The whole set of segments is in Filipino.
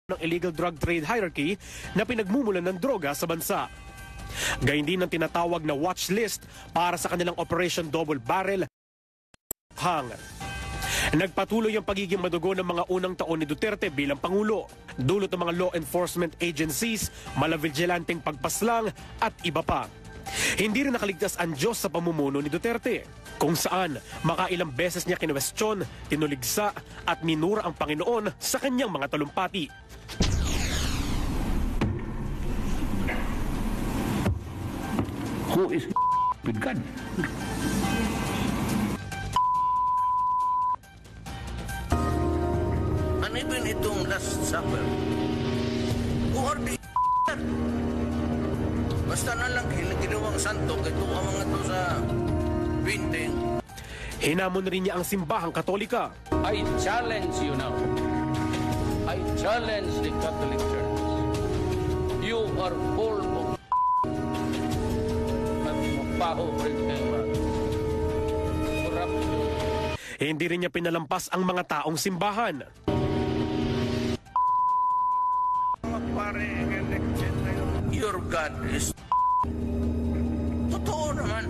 ng illegal drug trade hierarchy na pinagmumulan ng droga sa bansa. Gayun din ang tinatawag na watch list para sa kanilang Operation Double Barrel hang. Nagpatuloy ang pagiging madugo ng mga unang taon ni Duterte bilang Pangulo, dulot ng mga law enforcement agencies, malavigilanting pagpaslang at iba pa. Hindi rin nakaligtas ang Diyos sa pamumuno ni Duterte, kung saan makailang beses niya kinwestiyon, tinuligsa at minura ang Panginoon sa kanyang mga talumpati. Who is with God? And even itong Last Supper, who are the basta na lang ginawang santo, ito ang mga to sa painting. Hinamon rin niya ang simbahang Katolika. I challenge you now. I challenge the Catholic Church. You are full of corruption. Hindi rin niya pinalampas ang mga taong simbahan. Your God is totoo naman.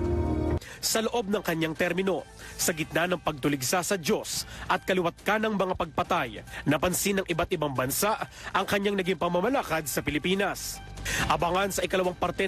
Sa loob ng kanyang termino, sa gitna ng pagtuligsa sa Diyos at kaliwat ka ng mga pagpatay, napansin ng iba't ibang bansa ang kanyang naging pamamalakad sa Pilipinas. Abangan sa ikalawang parte